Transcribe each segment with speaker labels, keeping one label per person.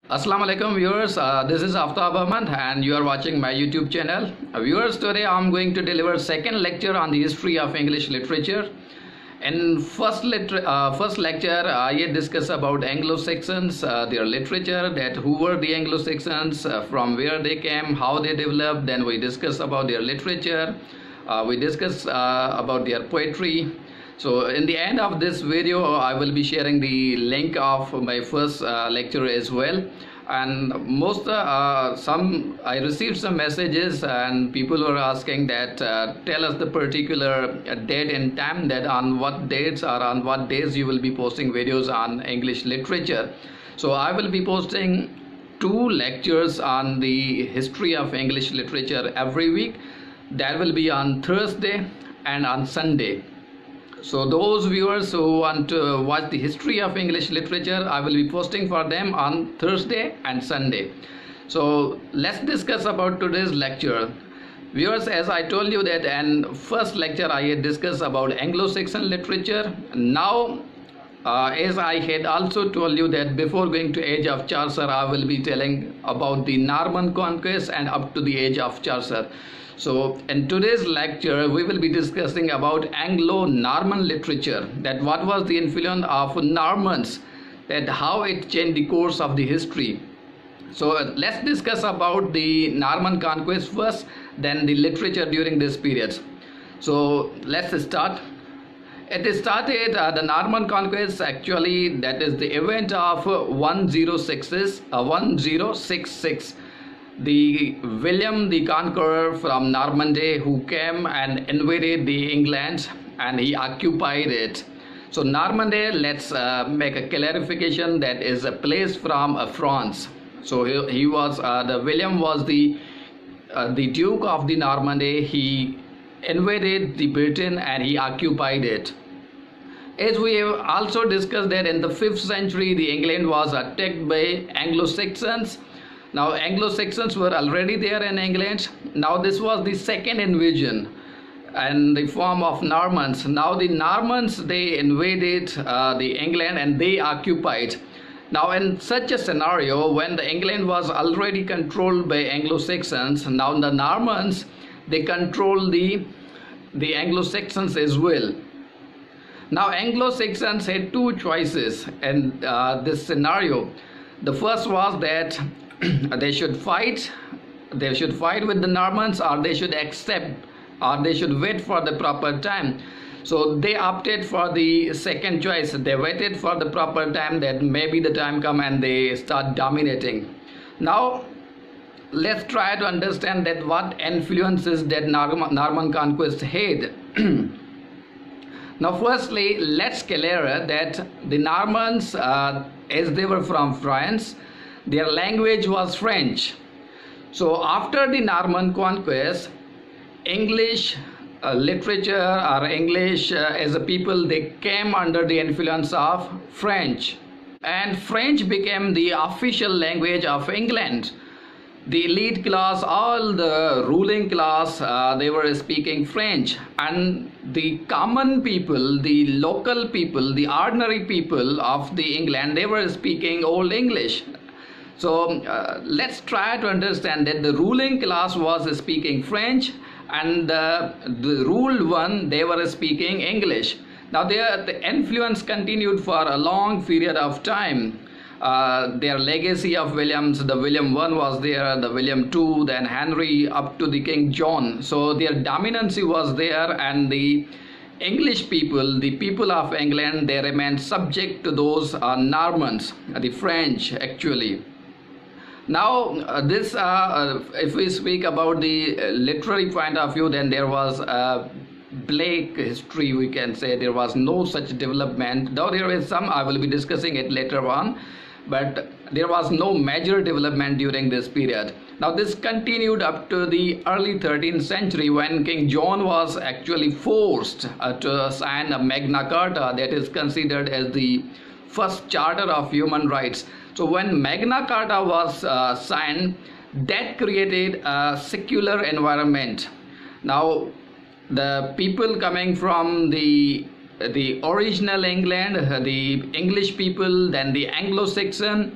Speaker 1: Assalamu alaikum viewers, this is Aftab Ahmad and you are watching my YouTube channel. Viewers, today I am going to deliver second lecture on the history of English literature. In first lecture I discuss about Anglo-Saxons, their literature, that who were the Anglo-Saxons, from where they came, how they developed. Then we discuss about their literature, we discuss about their poetry. So in the end of this video I will be sharing the link of my first lecture as well. And I received some messages and people were asking that tell us the particular date and time, that on what dates or on what days you will be posting videos on English literature. So I will be posting 2 lectures on the history of English literature every week. That will be on Thursday and on Sunday. So those viewers who want to watch the history of English literature, I will be posting for them on Thursday and Sunday. So let's discuss about today's lecture. Viewers, as I told you that in first lecture I had discussed about Anglo-Saxon literature. Now as I had also told you that before going to age of Chaucer, I will be telling about the Norman Conquest and up to the age of Chaucer. So in today's lecture we will be discussing about Anglo-Norman literature, that what was the influence of Normans, that how it changed the course of the history. So let's discuss about the Norman Conquest first, then the literature during this period. So let's start. It started the Norman Conquest, actually that is the event of 1066. The William the Conqueror from Normandy, who came and invaded the England and he occupied it. So Normandy, let's make a clarification, that is a place from France. So he was the William was the Duke of the Normandy. He invaded the Britain and he occupied it. As we have also discussed that in the 5th century the England was attacked by Anglo-Saxons. Now Anglo-Saxons were already there in England. Now this was the second invasion in the form of Normans. Now the Normans, they invaded the England and they occupied. Now in such a scenario, when the England was already controlled by Anglo-Saxons, now the Normans, they control the Anglo-Saxons as well. Now Anglo-Saxons had 2 choices in this scenario. The first was that they should fight with the Normans, or they should accept, or they should wait for the proper time. So they opted for the second choice. They waited for the proper time, that maybe the time come and they start dominating. Now let's try to understand that what influences that Norman Conquest had. Now firstly, let's clear that the Normans, as they were from France, their language was French. So after the Norman Conquest, English literature or English as a people, they came under the influence of French. And French became the official language of England. The elite class, all the ruling class, they were speaking French, and the common people, the local people, the ordinary people of the England, they were speaking Old English. So let's try to understand that the ruling class was speaking French and the ruled one, they were speaking English. Now the influence continued for a long period of time. Their legacy of Williams, the William I was there, the William II, then Henry, up to the King John. So their dominancy was there, and the English people, the people of England, they remained subject to those Normans, the French actually. Now if we speak about the literary point of view, then there was a black history, we can say. There was no such development, though there is some, I will be discussing it later on, but there was no major development during this period. Now this continued up to the early 13th century, when King John was actually forced to sign a Magna Carta, that is considered as the first charter of human rights. So when Magna Carta was signed, that created a secular environment. Now the people coming from the original England, the English people, then the Anglo-Saxon,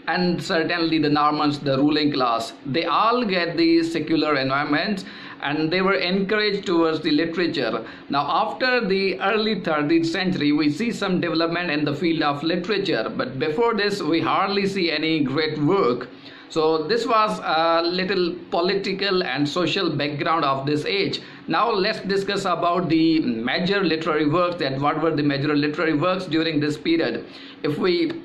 Speaker 1: and certainly the Normans, the ruling class, they all get the secular environments, and they were encouraged towards the literature. Now, after the early 13th century, we see some development in the field of literature, but before this, we hardly see any great work. So this was a little political and social background of this age. Now let's discuss about the major literary works, that what were the major literary works during this period. If we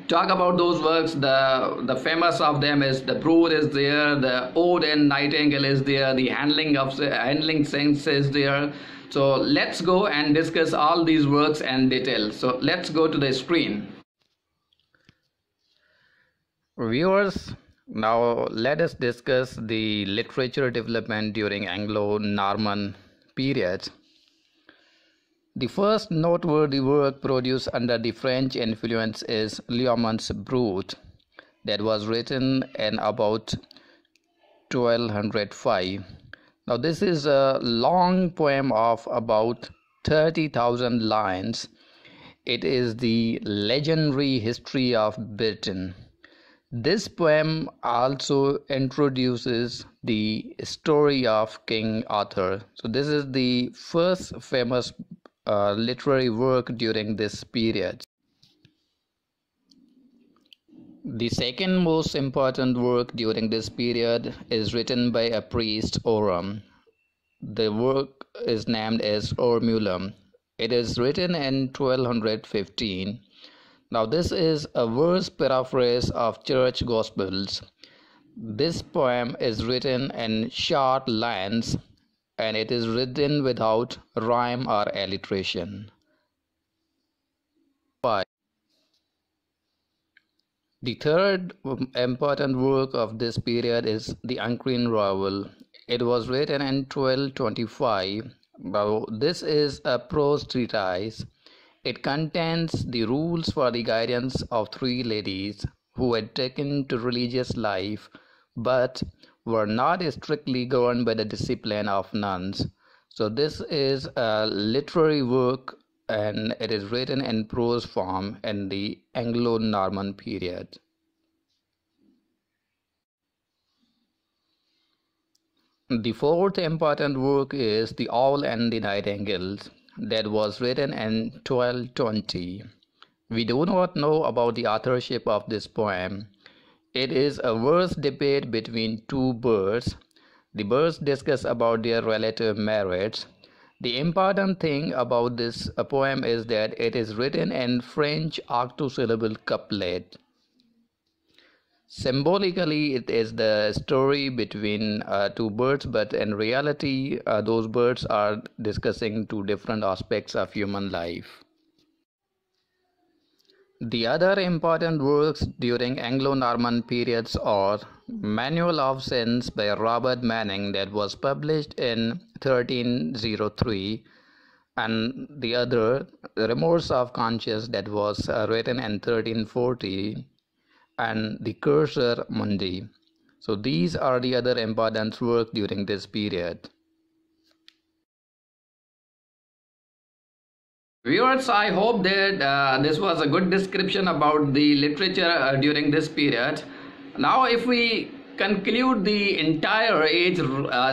Speaker 1: talk about those works, the famous of them is the Brut is there, the Ode and Nightingale is there, the Handling Sense is there. So let's go and discuss all these works in detail. So let's go to the screen. Viewers, now let us discuss the literature development during Anglo-Norman period. The first noteworthy work produced under the French influence is Layamon's Brut, that was written in about 1205. Now this is a long poem of about 30,000 lines. It is the legendary history of Britain. This poem also introduces the story of King Arthur. So this is the first famous literary work during this period. The second most important work during this period is written by a priest, Orm. The work is named as Ormulum. It is written in 1215. Now this is a verse paraphrase of church gospels. This poem is written in short lines, and it is written without rhyme or alliteration. 5. The third important work of this period is the Uncreen Revival. It was written in 1225. Now this is a prose treatise. It contains the rules for the guidance of three ladies who had taken to religious life but were not strictly governed by the discipline of nuns. So this is a literary work, and it is written in prose form in the Anglo-Norman period. The fourth important work is The Owl and the Nightingales, that was written in 1220. We do not know about the authorship of this poem. It is a verse debate between two birds. The birds discuss about their relative merits. The important thing about this poem is that it is written in French octosyllable couplet. Symbolically, it is the story between two birds, but in reality, those birds are discussing two different aspects of human life. The other important works during Anglo-Norman periods are Manual of Sins by Robert Manning, that was published in 1303, and the other Remorse of Conscience, that was written in 1340, and the Cursor Mundi. So these are the other important works during this period. Viewers, I hope that this was a good description about the literature during this period. Now if we conclude the entire age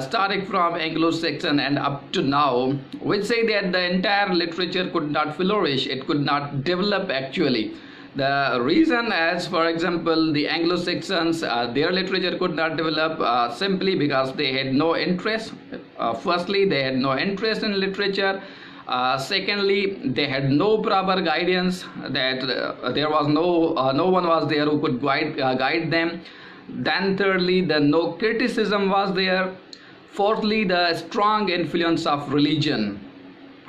Speaker 1: starting from Anglo-Saxon and up to now, we say that the entire literature could not flourish, it could not develop actually. The reason, as for example the Anglo-Saxons, their literature could not develop simply because they had no interest. Firstly, they had no interest in literature. Secondly, they had no proper guidance, that there was no one was there who could guide them. Then thirdly, no criticism was there. Fourthly, the strong influence of religion.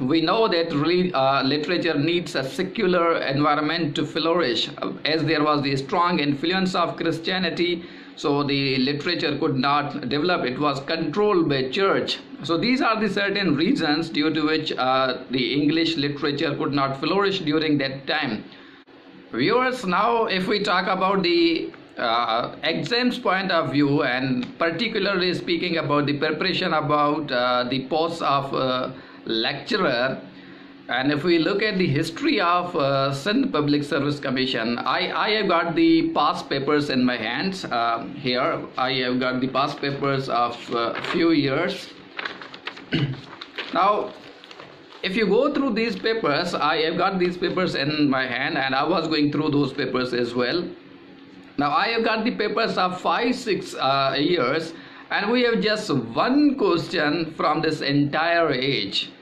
Speaker 1: We know that literature needs a secular environment to flourish, as there was the strong influence of Christianity, so the literature could not develop. It was controlled by church. So these are the certain reasons due to which the English literature could not flourish during that time. Viewers, now if we talk about the exams point of view, and particularly speaking about the preparation about the posts of lecturer, And if we look at the history of Sindh Public Service Commission, I have got the past papers in my hands. Here I have got the past papers of few years. Now, if you go through these papers, I have got these papers in my hand, and I was going through those papers as well. Now, I have got the papers of 5-6 years, and we have just one question from this entire age.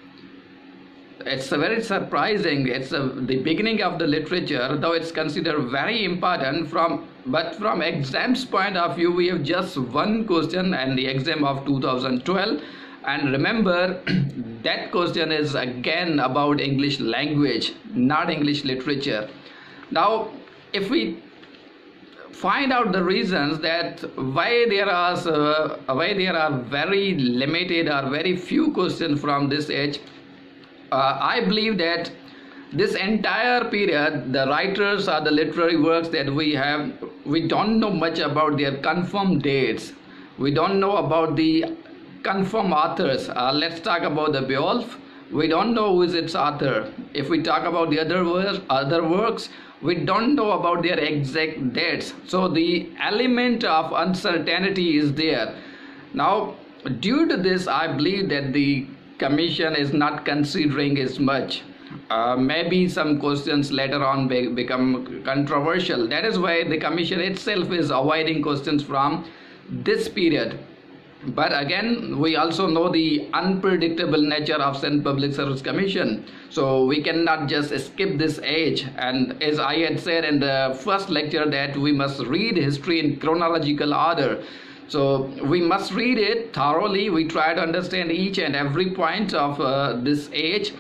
Speaker 1: It's very surprising. It's the beginning of the literature, though it's considered very important but from exams point of view, we have just one question, and the exam of 2012. And remember, that question is again about English language, not English literature. Now, if we find out the reasons that why there are very limited or very few questions from this age, I believe that this entire period, the writers or the literary works that we have, we don't know much about their confirmed dates. We don't know about the confirmed authors. Let's talk about the Beowulf. We don't know who is its author. If we talk about the other works, we don't know about their exact dates. So the element of uncertainty is there. Now, due to this, I believe that the Commission is not considering as much. Maybe some questions later on become controversial. That is why the Commission itself is avoiding questions from this period. But again, we also know the unpredictable nature of Sindh Public Service Commission. So we cannot just skip this age. And as I had said in the first lecture, that we must read history in chronological order. So we must read it thoroughly. We try to understand each and every point of this age.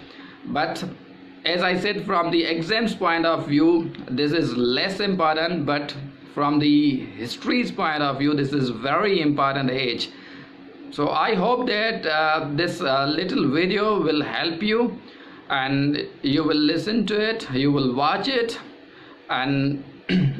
Speaker 1: But as I said, from the exams point of view, this is less important. But from the history's point of view, this is very important age. So I hope that this little video will help you, and you will listen to it, you will watch it, and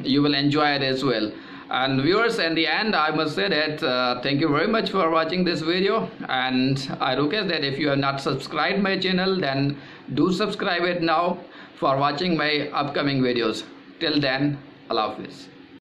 Speaker 1: you will enjoy it as well. And viewers, in the end, I must say that thank you very much for watching this video, and I request that if you have not subscribed my channel, then do subscribe it now for watching my upcoming videos. Till then, Allah Hafiz.